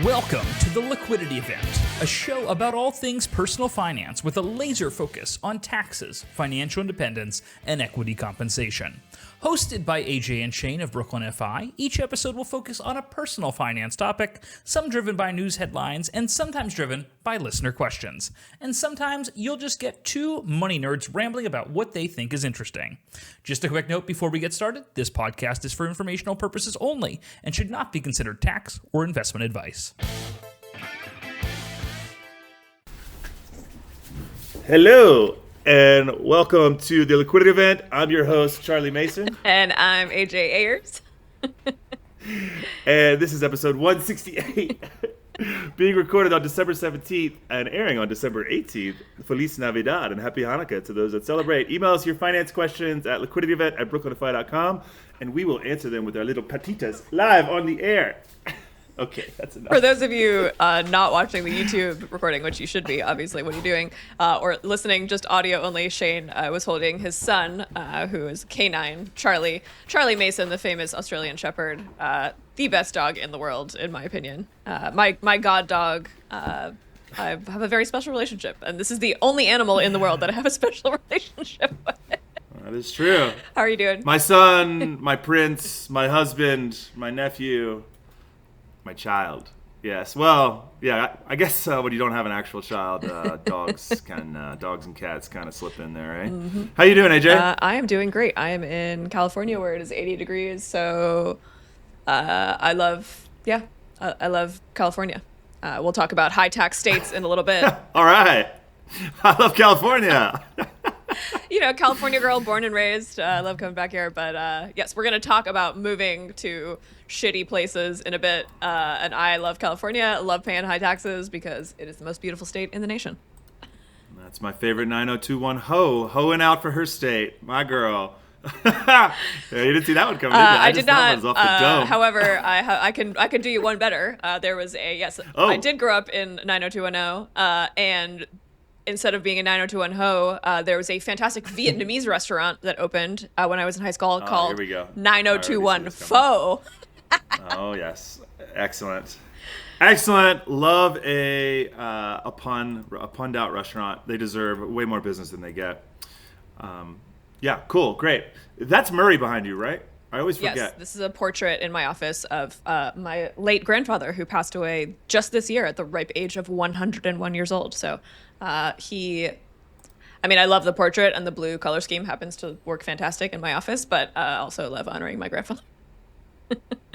Welcome to the Liquidity Event, a show about all things personal finance with a laser focus on taxes, financial independence, and equity compensation. Hosted by AJ and Shane of Brooklyn FI, each episode will focus on a personal finance topic, some driven by news headlines and sometimes driven by listener questions. And sometimes you'll just get two money nerds rambling about what they think is interesting. Just a quick note before we get started, this podcast is for informational purposes only and should not be considered tax or investment advice. Hello, and welcome to the Liquidity Event. I'm your host, Charlie Mason. And I'm AJ Ayers. And this is episode 168, being recorded on December 17th and airing on December 18th. Feliz Navidad and Happy Hanukkah to those that celebrate. Email us your finance questions at liquidityevent@brooklynfi.com, and we will answer them with our little patitas live on the air. Okay, that's enough. For those of you not watching the YouTube recording, which you should be, obviously, what are you doing? Or listening just audio only, Shane was holding his son, who is canine, Charlie Mason, the famous Australian Shepherd, the best dog in the world, in my opinion. My god dog, I have a very special relationship, and this is the only animal in the world that I have a special relationship with. That is true. How are you doing? My son, my prince, my husband, my nephew, my child. Yes. Well, yeah. I guess when you don't have an actual child, dogs and cats kind of slip in there, right? Mm-hmm. How you doing, AJ? I am doing great. I am in California where it is 80 degrees, so I love California. We'll talk about high tax states in a little bit. All right. I love California. You know, California girl, born and raised. I love coming back here. But yes, we're going to talk about moving to shitty places in a bit. And I love California. Love paying high taxes because it is the most beautiful state in the nation. That's my favorite 9021 hoeing out for her state. My girl. Yeah, you didn't see that one coming, did you? I did not. Off the dome. However, I can do you one better. There was I did grow up in 90210, and instead of being a 90210, there was a fantastic Vietnamese restaurant that opened when I was in high school called 9021 Pho. Oh, yes. Excellent. Love a punned out restaurant. They deserve way more business than they get. Yeah, cool. Great. That's Murray behind you, right? I always forget. Yes, this is a portrait in my office of my late grandfather who passed away just this year at the ripe age of 101 years old. So I love the portrait, and the blue color scheme happens to work fantastic in my office, but I also love honoring my grandfather.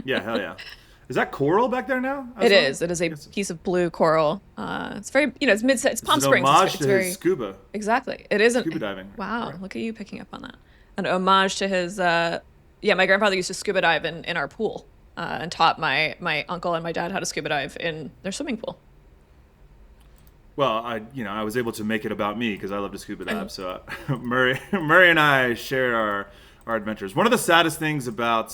Yeah, hell yeah. Is that coral back there now? It is. It is a piece of blue coral. It's very, it's mid-set. It's Palm Springs. Homage it's to very his scuba. Exactly. It isn't. Scuba diving. Wow, right. Look at you picking up on that. An homage to his. My grandfather used to scuba dive in our pool, and taught my uncle and my dad how to scuba dive in their swimming pool. Well, I was able to make it about me because I love to scuba dive. So Murray and I shared our adventures. One of the saddest things about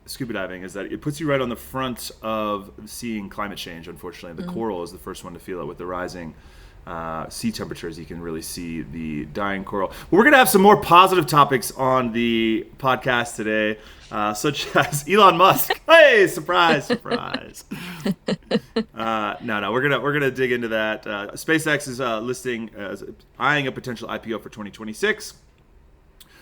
scuba diving is that it puts you right on the front of seeing climate change. Unfortunately, the coral is the first one to feel it with the rising sea temperatures. You can really see the dying coral. But we're going to have some more positive topics on the podcast today, such as Elon Musk. Hey, surprise! No, we're gonna dig into that. SpaceX is eyeing a potential IPO for 2026.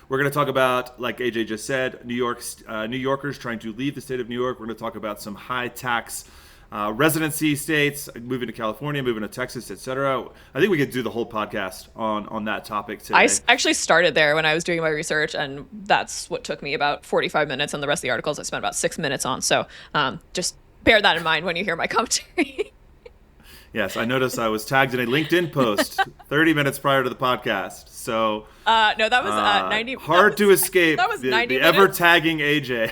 We're going to talk about, like AJ just said, New Yorkers trying to leave the state of New York. We're going to talk about some high tax residency states, moving to California, moving to Texas, etc. I think we could do the whole podcast on that topic today. I actually started there when I was doing my research, and that's what took me about 45 minutes, and the rest of the articles I spent about 6 minutes on. So just bear that in mind when you hear my commentary. Yes, I noticed I was tagged in a LinkedIn post 30 minutes prior to the podcast. So no, that was 90. Hard to escape. That was 90 the minutes. Ever tagging AJ.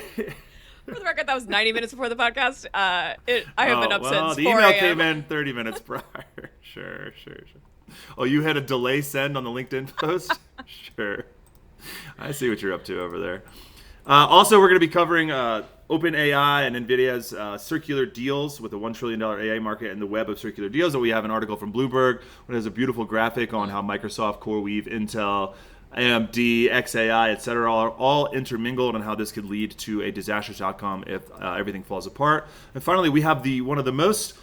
For the record, that was 90 minutes before the podcast. I have been up since 4 the email came in 30 minutes prior. Sure. Oh, you had a delay send on the LinkedIn post? Sure. I see what you're up to over there. Also, we're going to be covering OpenAI and NVIDIA's circular deals with a $1 trillion AI market and the web of circular deals. And we have an article from Bloomberg that has a beautiful graphic on how Microsoft, CoreWeave, Intel, AMD, XAI, et cetera, are all intermingled, and how this could lead to a disastrous outcome if everything falls apart. And finally, we have one of the most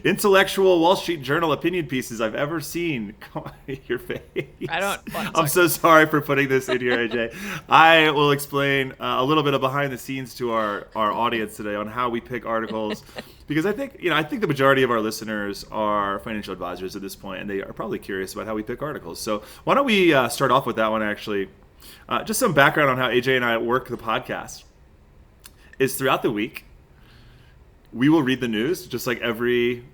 intellectual Wall Street Journal opinion pieces I've ever seen. Your face. I'm so sorry for putting this in here, AJ. I will explain a little bit of behind the scenes to our audience today on how we pick articles, because I think the majority of our listeners are financial advisors at this point, and they are probably curious about how we pick articles. So why don't we start off with that one, actually. Just some background on how AJ and I work the podcast is throughout the week, we will read the news, just like every,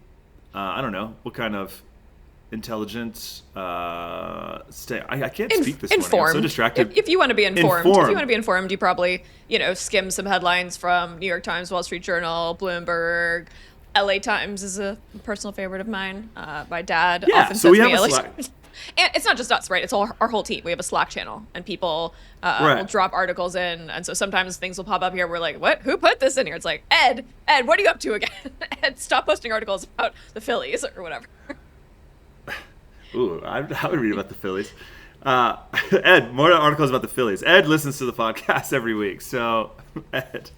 I don't know, what kind of intelligent, I can't speak this morning. I'm so distracted. If you want to be informed, you probably, skim some headlines from New York Times, Wall Street Journal, Bloomberg. LA Times is a personal favorite of mine. My dad often so we sends have me a LA Slack. Times. And it's not just us, right? It's all our whole team. We have a Slack channel, and people will drop articles in. And so sometimes things will pop up here. We're like, what? Who put this in here? It's like, Ed, what are you up to again? Ed, stop posting articles about the Phillies or whatever. Ooh, I would read about the Phillies. Ed, more articles about the Phillies. Ed listens to the podcast every week. So, Ed,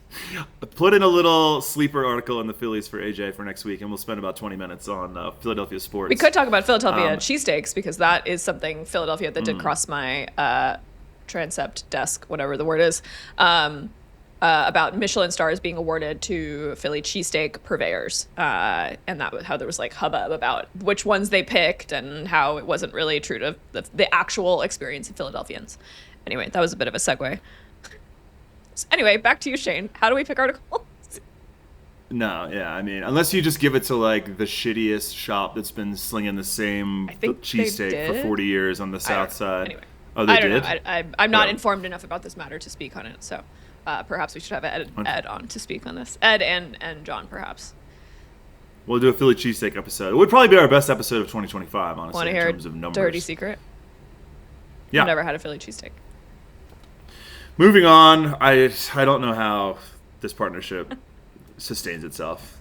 put in a little sleeper article in the Phillies for AJ for next week, and we'll spend about 20 minutes on Philadelphia sports. We could talk about Philadelphia cheesesteaks, because that is something Philadelphia that did cross my transept desk, whatever the word is, about Michelin stars being awarded to Philly cheesesteak purveyors. And that was how there was like hubbub about which ones they picked and how it wasn't really true to the actual experience of Philadelphians. Anyway, that was a bit of a segue. So anyway, back to you, Shane. How do we pick articles? No, yeah, I mean, unless you just give it to like the shittiest shop that's been slinging the same cheesesteak for 40 years on the south side. Anyway, oh, they did? I'm not informed enough about this matter to speak on it, so perhaps we should have Ed on to speak on this. Ed and John, perhaps. We'll do a Philly cheesesteak episode. It would probably be our best episode of 2025, honestly, Want to in hear terms of numbers. Dirty secret? Yeah. I've never had a Philly cheesesteak. Moving on, I don't know how this partnership sustains itself.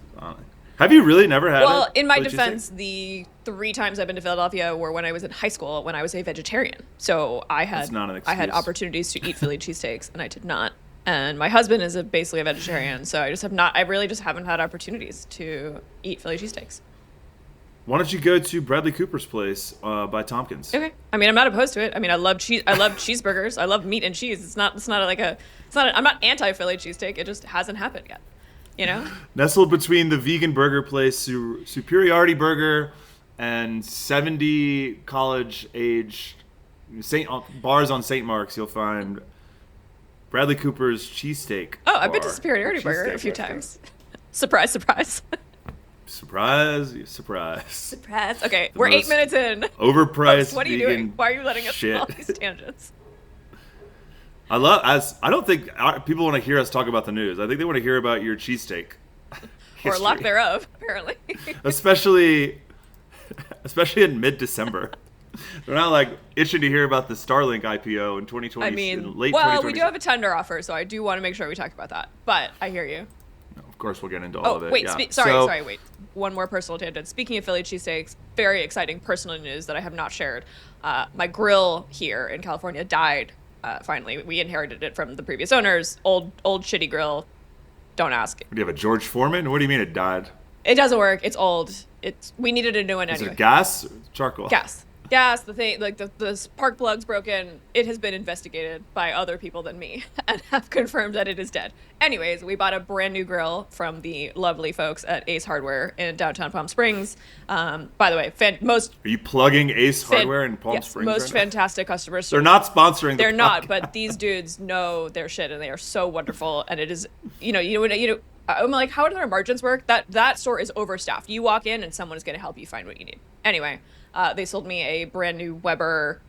Have you really never had it? Well, in my defense, the 3 times I've been to Philadelphia were when I was in high school, when I was a vegetarian. So I had opportunities to eat Philly cheesesteaks, and I did not. And my husband is basically a vegetarian, so I really just haven't had opportunities to eat Philly cheesesteaks. Why don't you go to Bradley Cooper's place by Tompkins? Okay. I mean, I'm not opposed to it. I mean, I love cheeseburgers. I love meat and cheese. I'm not anti-Philly cheesesteak. It just hasn't happened yet. You know? Nestled between the vegan burger place, Superiority Burger, and 70 college-aged bars on St. Mark's, you'll find Bradley Cooper's cheesesteak. Oh, I've been to Superiority Burger a few times. Surprise, surprise. Surprise. Okay, we're 8 minutes in. Overpriced. What are you doing? Why are you letting us shit. on all these tangents? I don't think people want to hear us talk about the news. I think they want to hear about your cheesesteak. Or lack thereof, apparently. Especially in mid-December. They're not like itching to hear about the Starlink IPO in 2020. I mean, late well, 2020. we do have a tender offer, so I do want to make sure we talk about that. But I hear you. Of course, we'll get into all of it. Wait, yeah. sorry. One more personal tangent. Speaking of Philly cheesesteaks, very exciting personal news that I have not shared. My grill here in California died. Finally, we inherited it from the previous owners. Old shitty grill. Don't ask. Do you have a George Foreman? What do you mean it died? It doesn't work. It's old. We needed a new one anyway. Is it gas? Or charcoal? Gas, the thing, like the spark plug's broken. It has been investigated by other people than me and have confirmed that it is dead. Anyways, we bought a brand new grill from the lovely folks at Ace Hardware in downtown Palm Springs. By the way, Are you plugging Ace Hardware in Palm Springs? Most fantastic customer service. They're not sponsoring. They're not, but these dudes know their shit and they are so wonderful. And it is, I'm like, how do their margins work? That store is overstaffed. You walk in and someone is going to help you find what you need. Anyway. They sold me a brand new Weber.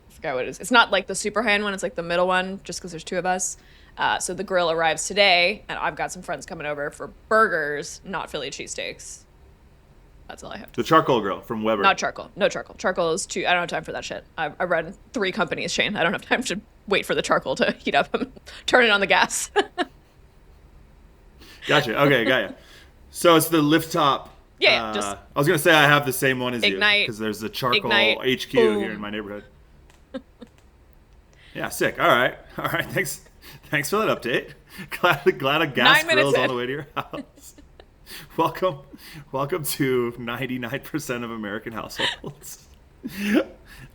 I forgot what it is. It's not like the super high-end one. It's like the middle one, just because there's 2 of us. So the grill arrives today, and I've got some friends coming over for burgers, not Philly cheesesteaks. That's all I have. The charcoal grill from Weber. Not charcoal. No charcoal. Charcoal is too. I don't have time for that shit. I run 3 companies, Shane. I don't have time to wait for the charcoal to heat up and turn it on the gas. Gotcha. Okay, got you. So it's the lift top. Yeah, just I was gonna say I have the same one as Ignite, you because there's a charcoal Ignite, HQ boom. here in my neighborhood. Yeah, sick. All right. Thanks for that update. Glad a gas 9 minutes grill is all in. the way to your house. Welcome to 99% of American households.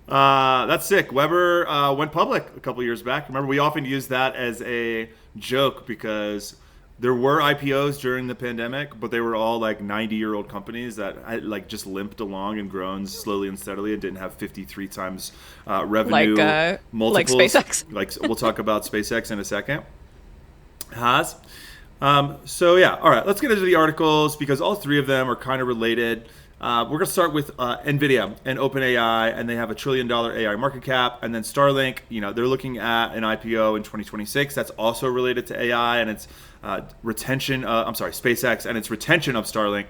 That's sick. Weber went public a couple years back. Remember, we often use that as a joke because there were IPOs during the pandemic, but they were all like 90-year-old companies that had, like, just limped along and grown slowly and steadily and didn't have 53 times revenue multiples. Like SpaceX. Like, we'll talk about SpaceX in a second. So yeah, all right, let's get into the articles because all three of them are kind of related. We're going to start with NVIDIA and OpenAI, and they have $1 trillion AI market cap. And then Starlink, they're looking at an IPO in 2026. That's also related to AI, and its SpaceX, and its retention of Starlink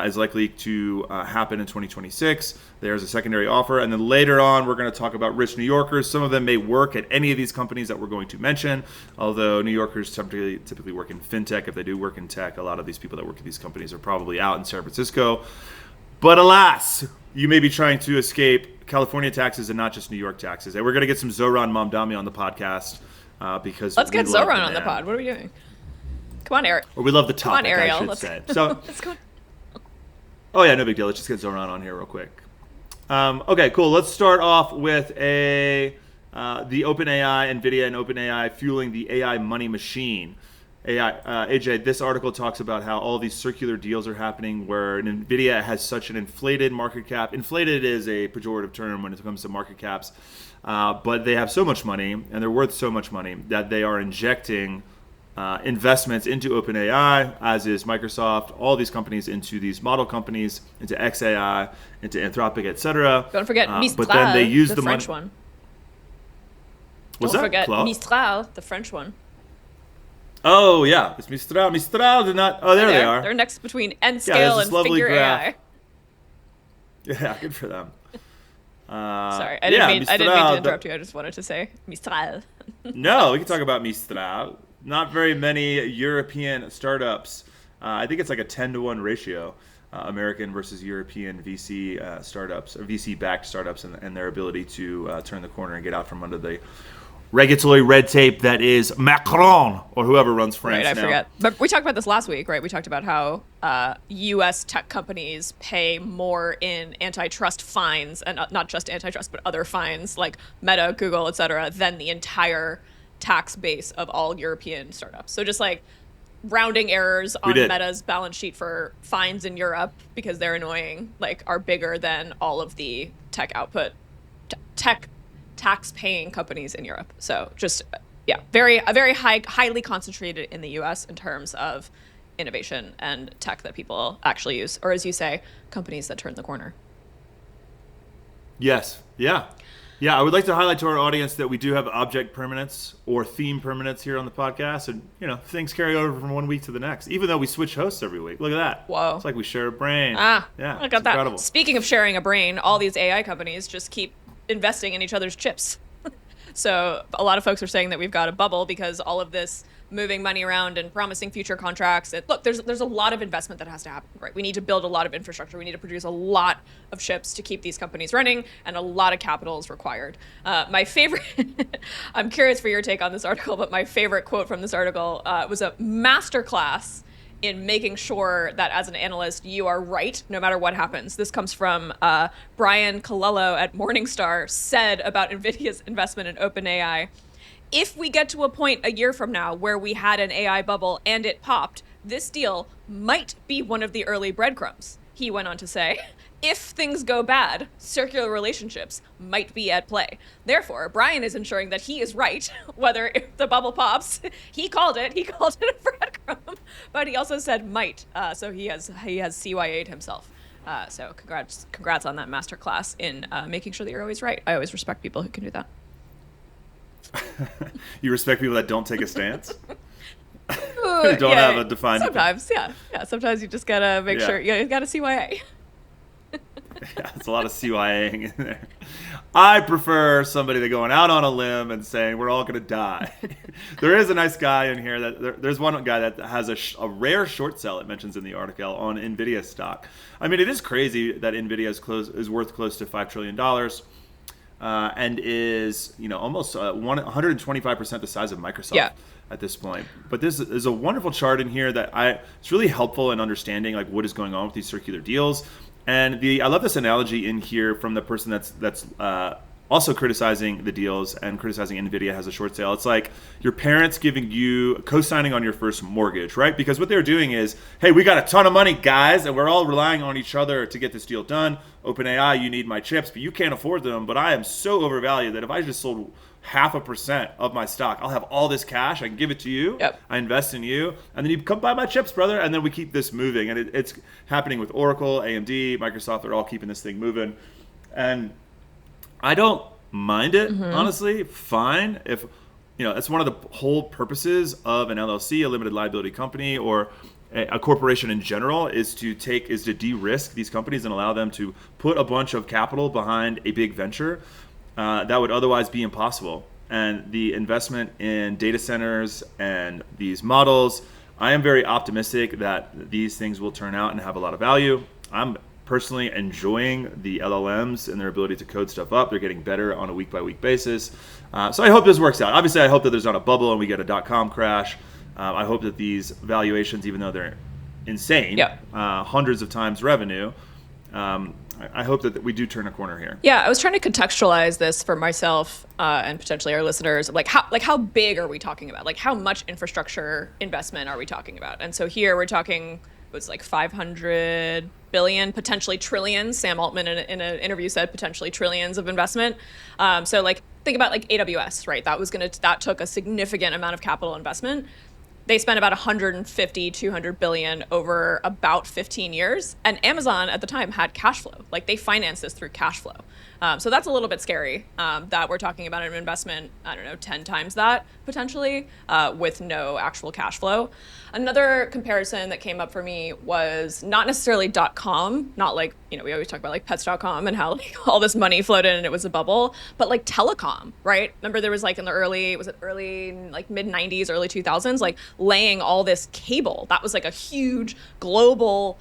is likely to happen in 2026. There's a secondary offer. And then later on, we're going to talk about rich New Yorkers. Some of them may work at any of these companies that we're going to mention, although New Yorkers typically work in fintech. If they do work in tech, a lot of these people that work at these companies are probably out in San Francisco. But alas, you may be trying to escape California taxes and not just New York taxes. And we're going to get some Zoran Mamdani on the podcast because let's get Zoran on the pod. What are we doing? Come on, Eric. Or we love the topic, Come on, Ariel. I should say. So, let's go. Oh, yeah, no big deal. Let's just get Zoran on here real quick. Okay, cool. Let's start off with the OpenAI, NVIDIA, and OpenAI fueling the AI money machine. AJ, this article talks about how all these circular deals are happening where NVIDIA has such an inflated market cap. Inflated is a pejorative term when it comes to market caps, but they have so much money and they're worth so much money that they are injecting investments into OpenAI, as is Microsoft, all these companies into these model companies, into XAI, into Anthropic, etc. Don't forget Mistral, but then they use the French one. What's Don't that? forget Claude? Mistral, the French one. Oh, yeah. It's Mistral. Mistral did not... Oh, there they are. They're next between N-Scale there's and this lovely Figure graph. AI. Yeah, good for them. Sorry, I didn't mean to interrupt you. I just wanted to say Mistral. No, we can talk about Mistral. Not very many European startups. I think it's like a 10-to-1 ratio, American versus European VC startups, or VC-backed startups, and their ability to turn the corner and get out from under the regulatory red tape that is Macron or whoever runs France Right, now. I forget. But we talked about this last week, right? We talked about how U.S. tech companies pay more in antitrust fines, and not just antitrust, but other fines like Meta, Google, et cetera, than the entire tax base of all European startups. So just like rounding errors on Meta's balance sheet for fines in Europe because they're annoying, like, are bigger than all of the tech tax-paying companies in Europe. So just, yeah, very highly concentrated in the U.S. in terms of innovation and tech that people actually use, or as you say, companies that turn the corner. Yes. Yeah. Yeah, I would like to highlight to our audience that we do have object permanence or theme permanence here on the podcast, and things carry over from one week to the next, even though we switch hosts every week. Look at that. Whoa. It's like we share a brain. Yeah, I got that. Incredible. Speaking of sharing a brain, all these AI companies just keep investing in each other's chips. So a lot of folks are saying that we've got a bubble because all of this moving money around and promising future contracts. Look, there's a lot of investment that has to happen, right? We need to build a lot of infrastructure. We need to produce a lot of chips to keep these companies running, and a lot of capital is required. My favorite, I'm curious for your take on this article, but my favorite quote from this article was a masterclass in making sure that as an analyst, you are right no matter what happens. This comes from Brian Colello at Morningstar, said about NVIDIA's investment in OpenAI. If we get to a point a year from now where we had an AI bubble and it popped, this deal might be one of the early breadcrumbs, he went on to say. If things go bad, circular relationships might be at play. Therefore, Brian is ensuring that he is right, whether if the bubble pops. He called it a breadcrumb, but he also said might, so he has CYA'd himself. So congrats on that masterclass in making sure that you're always right. I always respect people who can do that. You respect people that don't take a stance? Don't have a defined... Sometimes, yeah. Sometimes you just gotta make sure, you gotta CYA. Yeah, it's a lot of CYAing in there. I prefer somebody that going out on a limb and saying we're all going to die. There is a nice guy in here there's one guy that has a rare short sell. It mentions in the article on NVIDIA stock. I mean, it is crazy that NVIDIA is worth close to $5 trillion. And is almost 125% the size of Microsoft at this point. But this is a wonderful chart in here it's really helpful in understanding like what is going on with these circular deals. And I love this analogy in here from the person that's also criticizing the deals and criticizing NVIDIA has a short sale. It's like your parents giving you co-signing on your first mortgage, right? Because what they're doing is, hey, we got a ton of money, guys, and we're all relying on each other to get this deal done. OpenAI, you need my chips, but you can't afford them. But I am so overvalued that if I just sold 0.5% of my stock, I'll have all this cash. I can give it to you. Yep. I invest in you, and then you come buy my chips, brother. And then we keep this moving. And it's happening with Oracle, AMD, Microsoft. They're all keeping this thing moving. And I don't mind it, honestly. Fine. If that's one of the whole purposes of an LLC, a limited liability company, or a corporation in general, is to de-risk these companies and allow them to put a bunch of capital behind a big venture that would otherwise be impossible. And the investment in data centers and these models, I am very optimistic that these things will turn out and have a lot of value. I'm personally enjoying the LLMs and their ability to code stuff up. They're getting better on a week-by-week basis. So I hope this works out. Obviously, I hope that there's not a bubble and we get a .com crash. I hope that these valuations, even though they're insane, hundreds of times revenue, I hope that we do turn a corner here. Yeah, I was trying to contextualize this for myself and potentially our listeners. Like how big are we talking about? Like how much infrastructure investment are we talking about? And so here we're talking, it's like 500 billion, potentially trillions. Sam Altman in an interview said potentially trillions of investment. So like think about like AWS, right? That took a significant amount of capital investment. They spent about 150, 200 billion over about 15 years. And Amazon at the time had cash flow. Like they financed this through cash flow. So that's a little bit scary that we're talking about an investment, 10 times that potentially with no actual cash flow. Another comparison that came up for me was not necessarily .com, not like, we always talk about like pets.com and how like, all this money flowed in and it was a bubble, but like telecom, right? Remember there was like in the early like mid 90s, early 2000s, like laying all this cable. That was like a huge global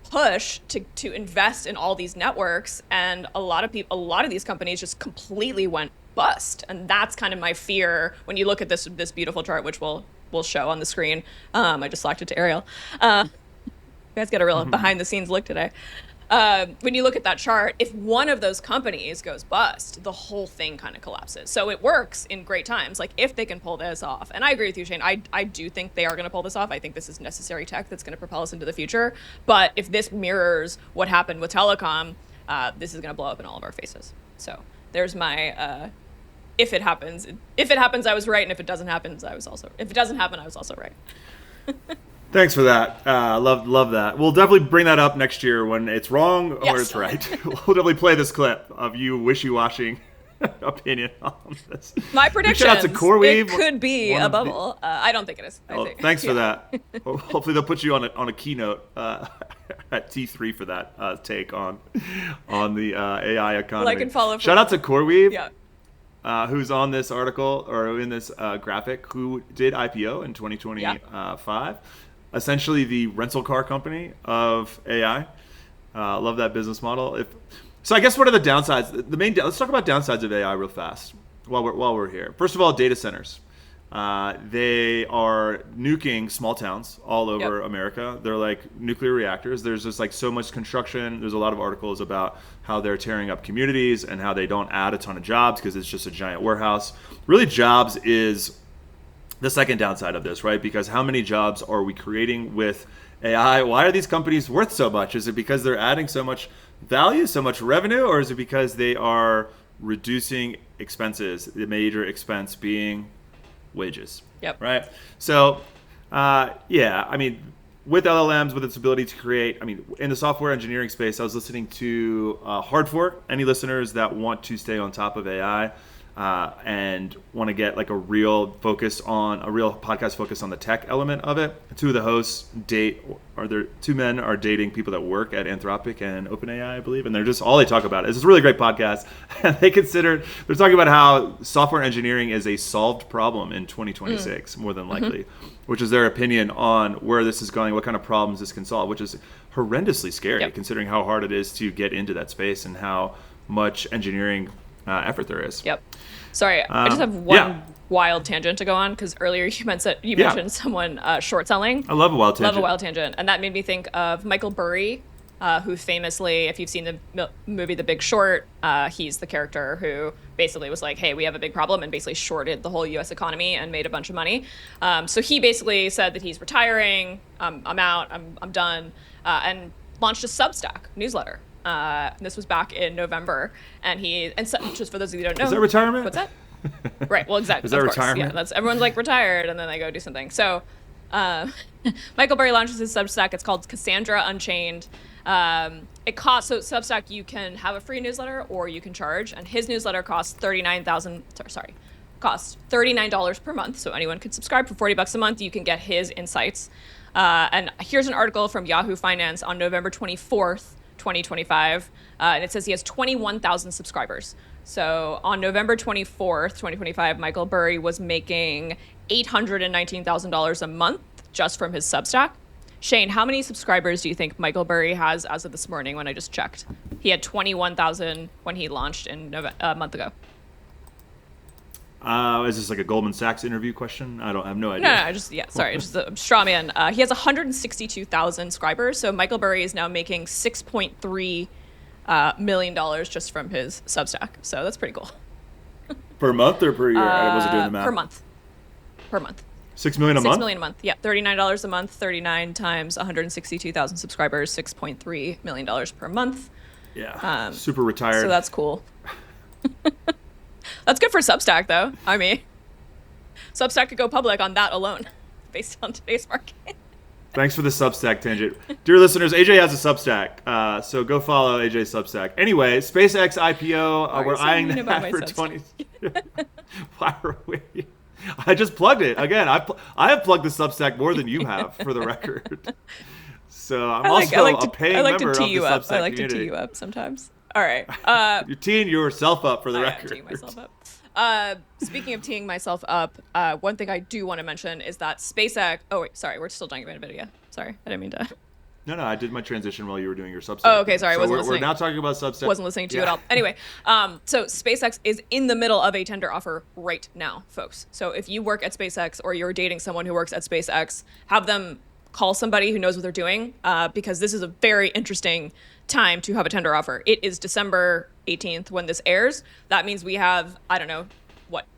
push to invest in all these networks, and a lot of these companies just completely went bust. And that's kind of my fear when you look at this beautiful chart, which we'll show on the screen. I just slacked it to Ariel. You guys get a real behind the scenes look today. When you look at that chart, if one of those companies goes bust, the whole thing kind of collapses. So it works in great times, like if they can pull this off. And I agree with you, Shane. I do think they are going to pull this off. I think this is necessary tech that's going to propel us into the future. But if this mirrors what happened with telecom, this is going to blow up in all of our faces. So there's my if it happens. If it happens, I was right, and if it doesn't happen, I was also right. Thanks for that. Love that. We'll definitely bring that up next year when it's wrong or it's right. We'll definitely play this clip of you wishy-washing opinion on this. My prediction, shout out to CoreWeave, it could be a bubble. I don't think it is. Thanks for that. Hopefully they'll put you on a keynote at T3 for that take on the AI economy. Well, I can follow. Shout out to CoreWeave. Yeah. Who's on this article or in this graphic, who did IPO in 2025. Essentially the rental car company of AI. Love that business model. So I guess what are the downsides? Let's talk about downsides of AI real fast while we're here. First of all, data centers. They are nuking small towns all over America. They're like nuclear reactors. There's just like so much construction. There's a lot of articles about how they're tearing up communities and how they don't add a ton of jobs because it's just a giant warehouse. Really, jobs is the second downside of this, right? Because how many jobs are we creating with AI? Why are these companies worth so much? Is it because they're adding so much value, so much revenue, or is it because they are reducing expenses, the major expense being wages? Yep. Right? So, with LLMs, with its ability to create, in the software engineering space, I was listening to Hard Fork. Any listeners that want to stay on top of AI, and want to get like a real podcast focus on the tech element of it. Two of the hosts two men are dating people that work at Anthropic and OpenAI, I believe, and they're just all they talk about is it's a really great podcast. And they're talking about how software engineering is a solved problem in 2026 more than likely, which is their opinion on where this is going, what kind of problems this can solve, which is horrendously scary considering how hard it is to get into that space and how much engineering effort there is. Yep. Sorry, I just have one wild tangent to go on because earlier you mentioned someone short selling. I love a wild tangent. Love a wild tangent, and that made me think of Michael Burry, who famously, if you've seen the movie The Big Short, he's the character who basically was like, "Hey, we have a big problem," and basically shorted the whole U.S. economy and made a bunch of money. So he basically said that he's retiring. I'm out. I'm done, and launched a Substack newsletter. This was back in November, and so, just for those of you who don't know, is that retirement? What's that? Right. Well, exactly. Is that retirement? Yeah, everyone's like retired, and then they go do something. So, Michael Burry launches his Substack. It's called Cassandra Unchained. It costs Substack. You can have a free newsletter, or you can charge. And his newsletter costs $39 per month. So anyone could subscribe for $40 a month. You can get his insights. And here's an article from Yahoo Finance on November 24th. 2025, and it says he has 21,000 subscribers. So on November 24th, 2025, Michael Burry was making $819,000 a month just from his Substack. Shane, how many subscribers do you think Michael Burry has as of this morning when I just checked? He had 21,000 when he launched a month ago. Is this like a Goldman Sachs interview question? I have no idea. No, just a straw man. He has 162,000 subscribers. So Michael Burry is now making $6.3 million just from his Substack. So that's pretty cool. Per month or per year? I wasn't doing the math. Per month. 6 million a month? 6 million a month. Yeah, $39 a month, 39 times 162,000 subscribers, $6.3 million per month. Yeah. Super retired. So that's cool. That's good for Substack, though. I mean, Substack could go public on that alone, based on today's market. Thanks for the Substack tangent. Dear listeners, AJ has a Substack, so go follow AJ's Substack. Anyway, SpaceX IPO, we're eyeing that for 20... Why are we... I just plugged it. Again, I have plugged the Substack more than you have, for the record. So I'm also a paying member of the Substack community. I like to tee you up sometimes. All right. You're teeing yourself up for the record. I'm teeing myself up. Speaking of teeing myself up, one thing I do want to mention is that SpaceX... Oh, wait, sorry. We're still talking about NVIDIA. Sorry. I didn't mean to... No, I did my transition while you were doing your Substack. Oh, okay. Sorry. I wasn't listening. We're now talking about Substack. Wasn't listening to you at all. Anyway, so SpaceX is in the middle of a tender offer right now, folks. So if you work at SpaceX or you're dating someone who works at SpaceX, have them call somebody who knows what they're doing, because this is a very interesting time to have a tender offer. It is December 18th when this airs. That means we have,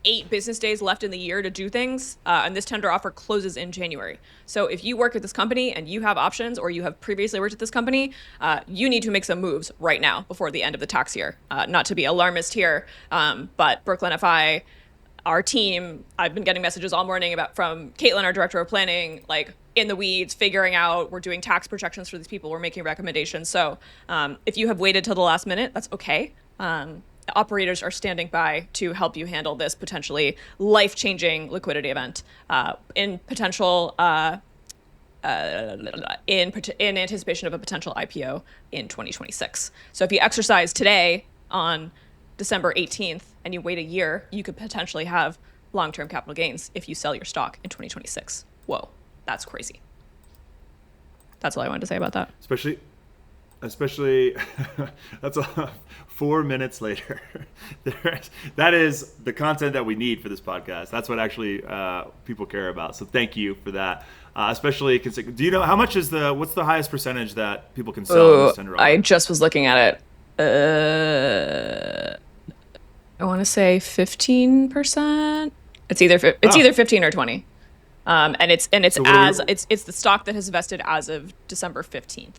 8 business days left in the year to do things, and this tender offer closes in January. So if you work at this company and you have options, or you have previously worked at this company, you need to make some moves right now before the end of the tax year. Not to be alarmist here, but Brooklyn FI, our team, I've been getting messages all morning from Caitlin, our director of planning, like in the weeds, figuring out, we're doing tax projections for these people, we're making recommendations. So if you have waited till the last minute, that's okay. Operators are standing by to help you handle this potentially life-changing liquidity event in anticipation of a potential IPO in 2026. So if you exercise today on December 18th and you wait a year, you could potentially have long-term capital gains if you sell your stock in 2026. Whoa, that's crazy. That's all I wanted to say about that. Especially that's 4 minutes later. That is the content that we need for this podcast. That's what actually people care about. So thank you for that. Especially, do you know how much what's the highest percentage that people can sell in this tender offer? I just was looking at it. I want to say 15%. It's either 15 or 20. And it's the stock that has vested as of December 15th.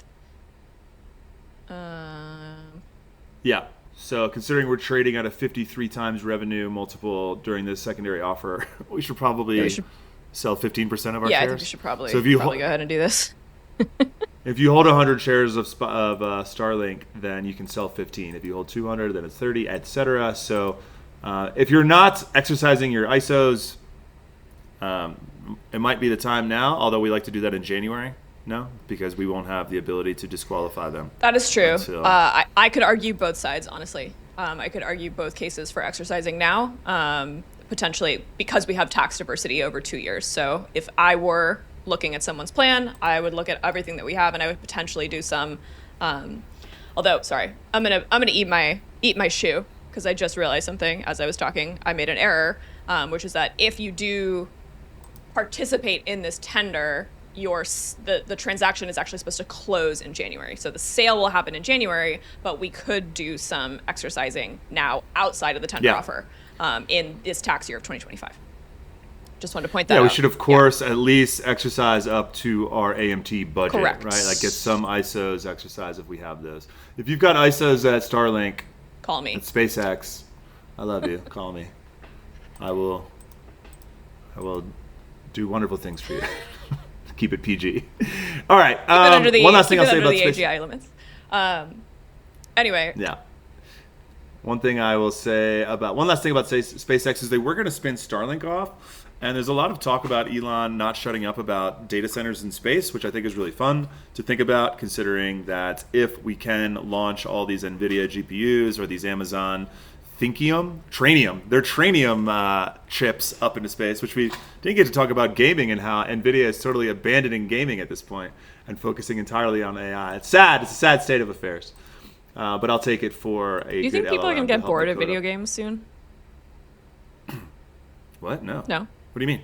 Yeah. So considering we're trading at a 53 times revenue multiple during this secondary offer, we should probably sell 15% of our shares. Yeah, I think we should probably go ahead and do this. If you hold 100 shares of Starlink, then you can sell 15. If you hold 200, then it's 30, etc. So If you're not exercising your ISOs, it might be the time now, although we like to do that in January. No, because we won't have the ability to disqualify them. That is true. Until... I could argue both sides, honestly. I could argue both cases for exercising now, potentially because we have tax diversity over 2 years. So if I were looking at someone's plan, I would look at everything that we have, and I would potentially do some. Although, sorry, I'm gonna eat my shoe because I just realized something as I was talking. I made an error, which is that if you do participate in this tender, the transaction is actually supposed to close in January. So the sale will happen in January, but we could do some exercising now outside of the tender offer in this tax year of 2025. Just wanted to point that out. Yeah, we should, of course, at least exercise up to our AMT budget, Correct. Right? Like get some ISOs exercise if we have those. If you've got ISOs at Starlink, call me. At SpaceX, I love you. Call me. I will do wonderful things for you. Keep it PG. All right. One last thing I'll say about the AGI limits. Anyway. Yeah. One last thing about SpaceX is they were going to spin Starlink off, and there's a lot of talk about Elon not shutting up about data centers in space, which I think is really fun to think about, considering that if we can launch all these NVIDIA GPUs or these Amazon They're Trainium chips up into space, which we didn't get to talk about gaming and how NVIDIA is totally abandoning gaming at this point and focusing entirely on AI. It's sad. It's a sad state of affairs. But I'll take it for a good LLM. Do you think people are going to get bored of video games soon? What? No. No. What do you mean?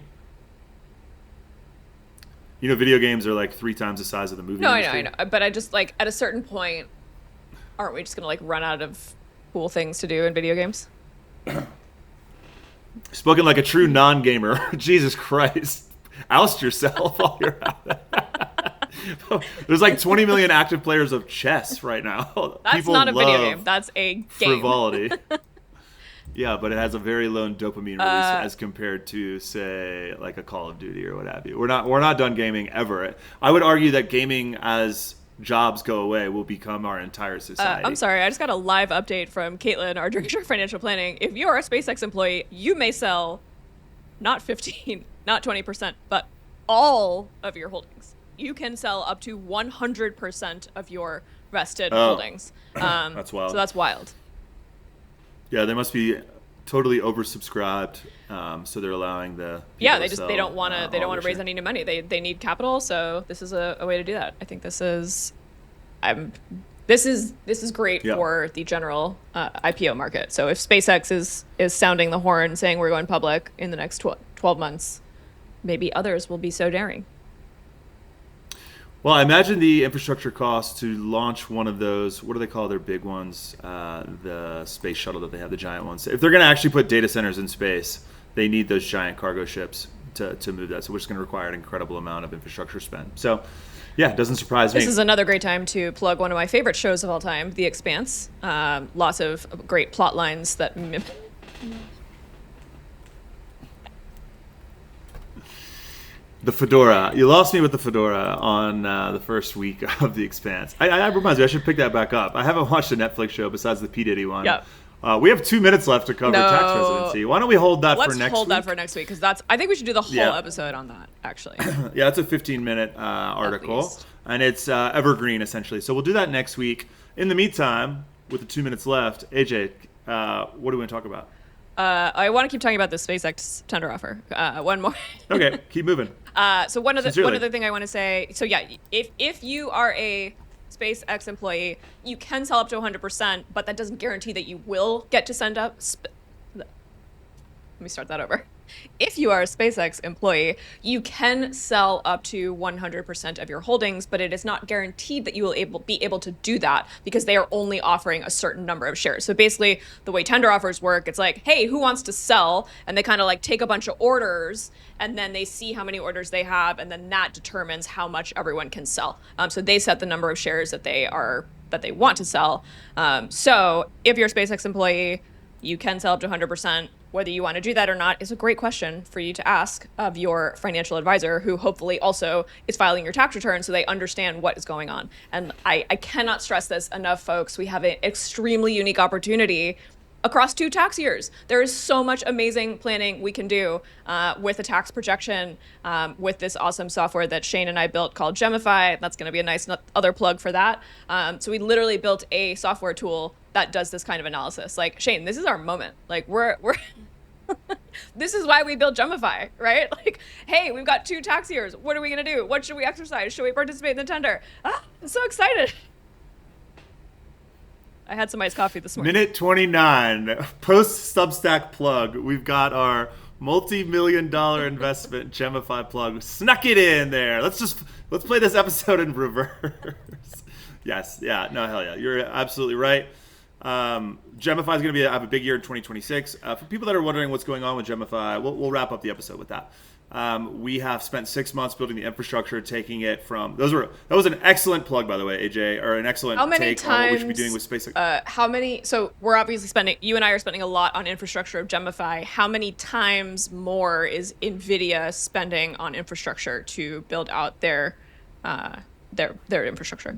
You know, video games are like 3 times the size of the movie industry. I know. But I just, like, at a certain point, aren't we just going to, like, run out of cool things to do in video games? Spoken like a true non-gamer. Jesus Christ. Oust yourself while you're out there. There's like 20 million active players of chess right now. That's People not a video love game. That's a game. Frivolity. Yeah, but it has a very low dopamine release as compared to, say, like a Call of Duty or what have you. We're not done gaming ever. I would argue that gaming, as jobs go away, will become our entire society. I'm sorry, I just got a live update from Caitlin, our director of financial planning. If you're a SpaceX employee, you may sell not 15, not 20%, but all of your holdings. You can sell up to 100% of your vested holdings. That's wild. So that's wild. Yeah, they must be totally oversubscribed, so they're allowing the they don't want to raise any new money. They need capital, so this is a way to do that. I think this is great for the general IPO market. So if SpaceX is sounding the horn, saying we're going public in the next 12 months, maybe others will be so daring. Well, I imagine the infrastructure costs to launch one of those, what do they call their big ones? The space shuttle that they have, the giant ones. If they're going to actually put data centers in space, they need those giant cargo ships to move that. So we're just going to require an incredible amount of infrastructure spend. So, yeah, it doesn't surprise me. This is another great time to plug one of my favorite shows of all time, The Expanse. Lots of great plot lines that... The fedora. You lost me with the fedora on the first week of The Expanse. I reminds me, I should pick that back up. I haven't watched a Netflix show besides the P. Diddy one. Yep. We have 2 minutes left to cover tax residency. Why don't we hold that for next week? Let's hold that for next week, because I think we should do the whole episode on that, actually. Yeah, it's a 15-minute article, and it's evergreen, essentially. So we'll do that next week. In the meantime, with the 2 minutes left, AJ, what do we want to talk about? I want to keep talking about the SpaceX tender offer. One more. Okay, keep moving. So one other thing I want to say. So yeah, if you are a SpaceX employee, you can sell up to 100%, but that doesn't guarantee that you will get to send up. Let me start that over. If you are a SpaceX employee, you can sell up to 100% of your holdings, but it is not guaranteed that you will be able to do that because they are only offering a certain number of shares. So basically, the way tender offers work, it's like, hey, who wants to sell? And they kind of like take a bunch of orders, and then they see how many orders they have, and then that determines how much everyone can sell. So they set the number of shares that they want to sell. So if you're a SpaceX employee, you can sell up to 100%. Whether you want to do that or not is a great question for you to ask of your financial advisor, who hopefully also is filing your tax return so they understand what is going on. And I cannot stress this enough, folks. We have an extremely unique opportunity across 2 tax years. There is so much amazing planning we can do with a tax projection with this awesome software that Shane and I built called Gemify. That's going to be a nice other plug for that. So we literally built a software tool that does this kind of analysis. Like, Shane, this is our moment. Like, we're this is why we built Gemify, right? Like, hey, we've got 2 tax years. What are we going to do? What should we exercise? Should we participate in the tender? I'm so excited. I had some iced coffee this morning. Minute 29, post Substack plug. We've got our multi-million-dollar investment Gemify plug. Snuck it in there. Let's play this episode in reverse. Yes, yeah, no, hell yeah. You're absolutely right. Gemify is going to have a big year in 2026. For people that are wondering what's going on with Gemify, we'll wrap up the episode with that. We have spent 6 months building the infrastructure, taking it from that was an excellent plug, by the way, AJ, or an excellent take on what we should be doing with SpaceX. So we're obviously you and I are spending a lot on infrastructure of Gemify. How many times more is NVIDIA spending on infrastructure to build out their infrastructure?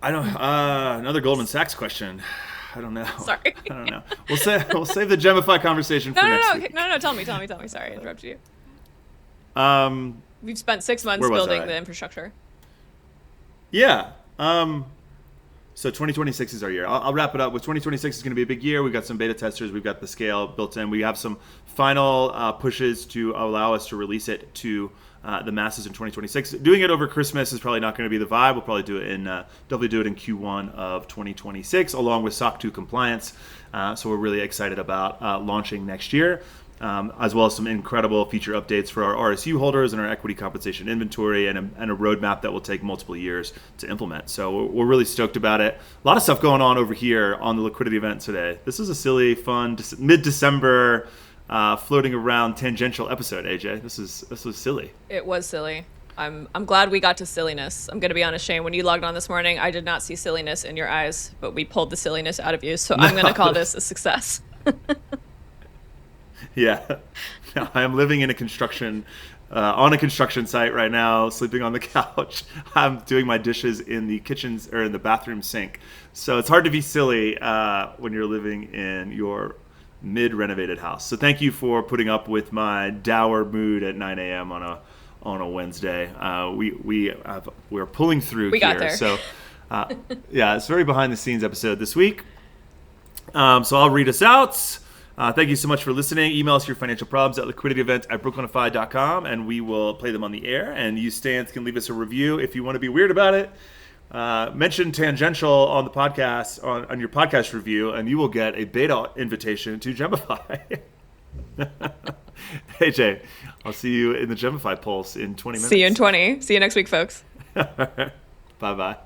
I don't. Another Goldman Sachs question. I don't know. Sorry. I don't know. We'll save the Gemify conversation for next week. No. Tell me. Sorry, I interrupted you. We've spent 6 months building the infrastructure. Yeah. So 2026 is our year. I'll wrap it up with 2026 is going to be a big year. We've got some beta testers. We've got the scale built in. We have some final pushes to allow us to release it to the masses in 2026. Doing it over Christmas is probably not going to be the vibe. We'll probably do it in Q1 of 2026, along with SOC 2 compliance. So we're really excited about launching next year, as well as some incredible feature updates for our RSU holders and our equity compensation inventory, and a roadmap that will take multiple years to implement. So we're really stoked about it. A lot of stuff going on over here on the Liquidity Event today. This is a silly, fun, mid-December floating around tangential episode, AJ. This was silly. It was silly. I'm glad we got to silliness. I'm going to be honest, Shane. When you logged on this morning, I did not see silliness in your eyes, but we pulled the silliness out of you. So I'm going to call this a success. Yeah. No, I am living in a construction on a construction site right now, sleeping on the couch. I'm doing my dishes in the kitchens or in the bathroom sink. So it's hard to be silly when you're living in your mid-renovated house. So thank you for putting up with my dour mood at 9 a.m. on a Wednesday. We're pulling through we here. Got there. So yeah, it's a very behind the scenes episode this week. So I'll read us out. Thank you so much for listening. Email us your financial problems at liquidityevent@brooklynify.com, and we will play them on the air. And you, Stans, can leave us a review if you want to be weird about it. Mention tangential on the podcast, on your podcast review, and you will get a beta invitation to Gemify. Hey, Jay, I'll see you in the Gemify Pulse in 20 minutes. See you in 20. See you next week, folks. Bye-bye.